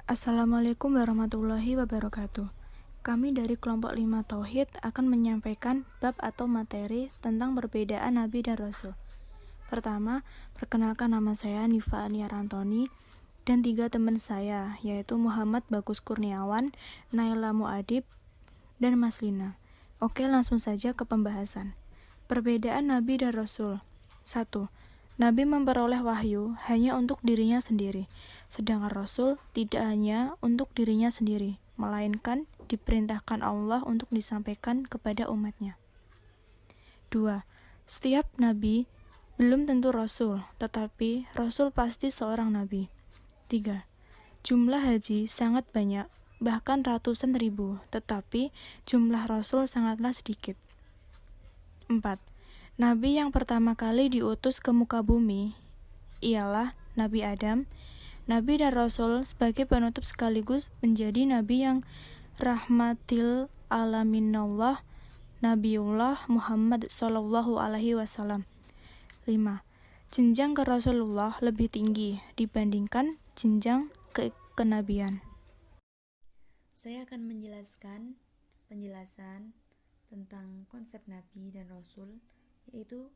Assalamualaikum warahmatullahi wabarakatuh. Kami dari kelompok 5 Tauhid akan menyampaikan bab atau materi tentang perbedaan Nabi dan Rasul. Pertama, perkenalkan nama saya Nifa Aniar Antoni dan 3 teman saya, yaitu Muhammad Bagus Kurniawan, Naila Muadib, dan Mas Lina. Oke, langsung saja ke pembahasan. Perbedaan Nabi dan Rasul. 1. Nabi memperoleh wahyu hanya untuk dirinya sendiri, sedangkan Rasul tidak hanya untuk dirinya sendiri, melainkan diperintahkan Allah untuk disampaikan kepada umatnya. 2. Setiap Nabi belum tentu Rasul, tetapi Rasul pasti seorang Nabi. 3. Jumlah haji sangat banyak, bahkan ratusan ribu, tetapi jumlah Rasul sangatlah sedikit. 4. Nabi yang pertama kali diutus ke muka bumi ialah Nabi Adam. Nabi dan Rasul sebagai penutup sekaligus menjadi Nabi yang rahmatil alaminallah, Nabiullah Muhammad Sallallahu Alaihi Wasallam. 5. Jenjang ke Rasulullah lebih tinggi dibandingkan jenjang ke kenabian. Saya akan menjelaskan penjelasan tentang konsep Nabi dan Rasul, yaitu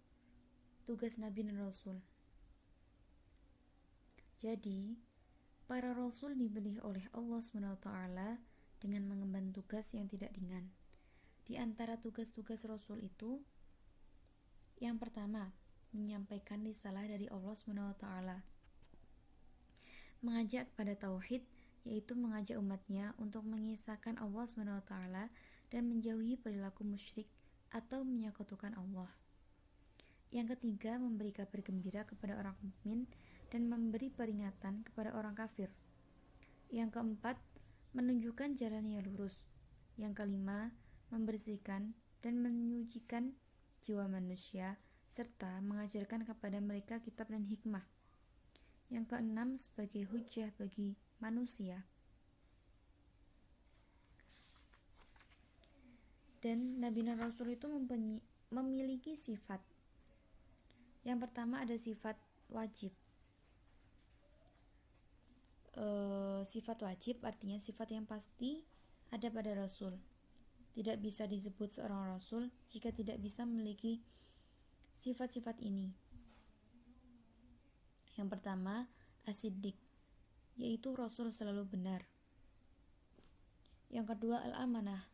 tugas Nabi dan Rasul. Jadi, para Rasul diberi oleh Allah SWT dengan mengemban tugas yang tidak ringan. Di antara tugas-tugas Rasul itu, yang pertama, menyampaikan risalah dari Allah SWT, mengajak kepada tauhid, yaitu mengajak umatnya untuk mengisahkan Allah SWT dan menjauhi perilaku musyrik atau menyekutukan Allah. Yang ketiga, memberi kabar gembira kepada orang mukmin dan memberi peringatan kepada orang kafir. Yang keempat, menunjukkan jalan yang lurus. Yang kelima, membersihkan dan menyucikan jiwa manusia serta mengajarkan kepada mereka kitab dan hikmah. Yang keenam, sebagai hujjah bagi manusia. Dan Nabi dan Rasul itu memiliki sifat. Yang pertama ada sifat wajib. Sifat wajib artinya sifat yang pasti ada pada Rasul. Tidak bisa disebut seorang Rasul jika tidak bisa memiliki sifat-sifat ini. Yang pertama, as-siddiq, yaitu Rasul selalu benar. Yang kedua, al-amanah,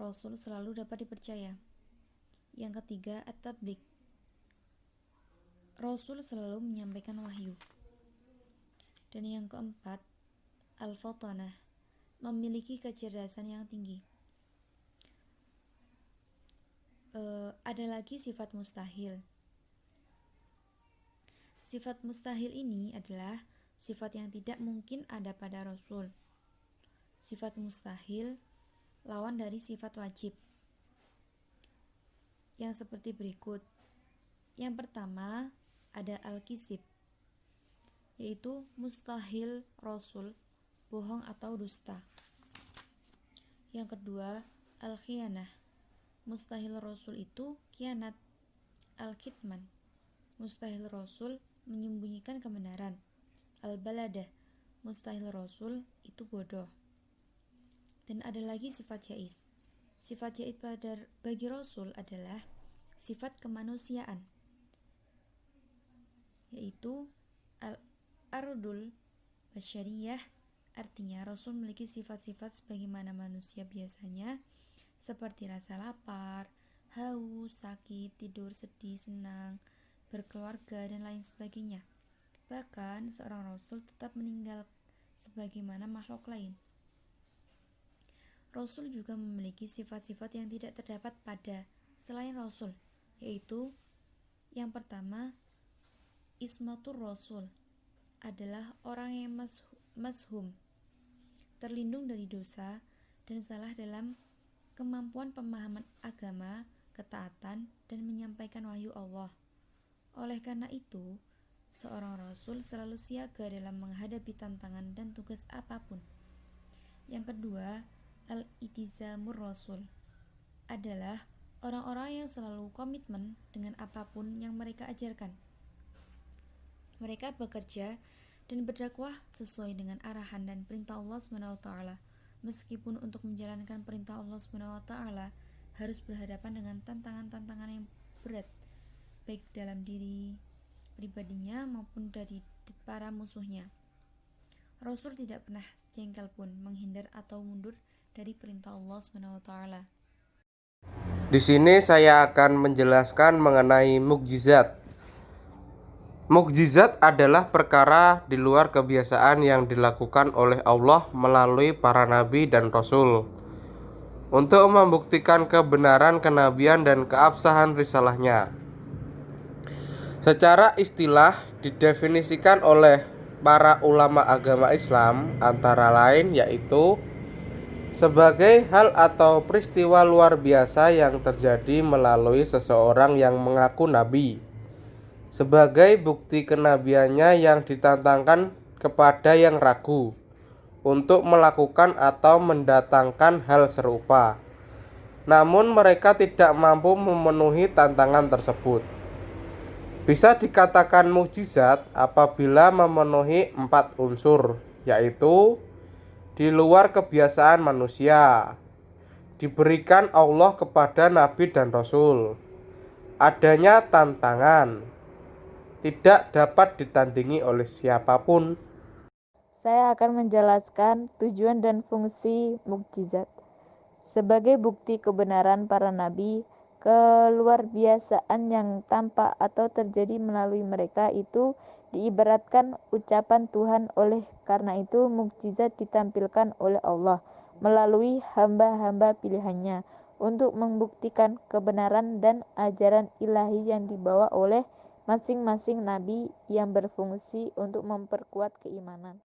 Rasul selalu dapat dipercaya. Yang ketiga, at-tabligh, Rasul selalu menyampaikan wahyu. Dan yang keempat, al-fatanah, memiliki kecerdasan yang tinggi. Ada lagi sifat mustahil. Sifat mustahil ini adalah sifat yang tidak mungkin ada pada Rasul. Sifat mustahil lawan dari sifat wajib, yang seperti berikut. Yang pertama ada al-kizib, yaitu mustahil Rasul bohong atau dusta. Yang kedua, al-khianah, mustahil Rasul itu khianat. Al-kitman, mustahil Rasul menyembunyikan kebenaran. Al-baladah, mustahil Rasul itu bodoh. Dan ada lagi sifat jaiz. Sifat jaiz bagi Rasul adalah sifat kemanusiaan, yaitu al-ardul basyariyah, artinya Rasul memiliki sifat-sifat sebagaimana manusia biasanya, seperti rasa lapar, haus, sakit, tidur, sedih, senang, berkeluarga, dan lain sebagainya. Bahkan seorang Rasul tetap meninggal sebagaimana makhluk lain. Rasul juga memiliki sifat-sifat yang tidak terdapat pada selain Rasul, yaitu yang pertama, ismatur Rasul, adalah orang yang mashum, terlindung dari dosa dan salah dalam kemampuan pemahaman agama, ketaatan, dan menyampaikan wahyu Allah. Oleh karena itu, seorang Rasul selalu siaga dalam menghadapi tantangan dan tugas apapun. Yang kedua, al-itizamur Rasul, adalah orang-orang yang selalu komitmen dengan apapun yang mereka ajarkan. Mereka bekerja dan berdakwah sesuai dengan arahan dan perintah Allah SWT. Meskipun untuk menjalankan perintah Allah SWT harus berhadapan dengan tantangan-tantangan yang berat, baik dalam diri pribadinya maupun dari para musuhnya. Rasul tidak pernah jengkel pun menghindar atau mundur dari perintah Allah SWT. Di sini saya akan menjelaskan mengenai mukjizat. Mukjizat adalah perkara di luar kebiasaan yang dilakukan oleh Allah melalui para nabi dan rasul untuk membuktikan kebenaran kenabian dan keabsahan risalahnya. Secara istilah didefinisikan oleh para ulama agama Islam antara lain yaitu sebagai hal atau peristiwa luar biasa yang terjadi melalui seseorang yang mengaku nabi, sebagai bukti kenabiannya yang ditantangkan kepada yang ragu untuk melakukan atau mendatangkan hal serupa, namun mereka tidak mampu memenuhi tantangan tersebut. Bisa dikatakan mukjizat apabila memenuhi 4 unsur, yaitu di luar kebiasaan manusia, diberikan Allah kepada nabi dan rasul, adanya tantangan, tidak dapat ditandingi oleh siapapun. Saya akan menjelaskan tujuan dan fungsi mukjizat. Sebagai bukti kebenaran para nabi, keluar biasaan yang tampak atau terjadi melalui mereka itu diibaratkan ucapan Tuhan. Oleh karena itu, mukjizat ditampilkan oleh Allah melalui hamba-hamba pilihannya untuk membuktikan kebenaran dan ajaran ilahi yang dibawa oleh masing-masing nabi yang berfungsi untuk memperkuat keimanan.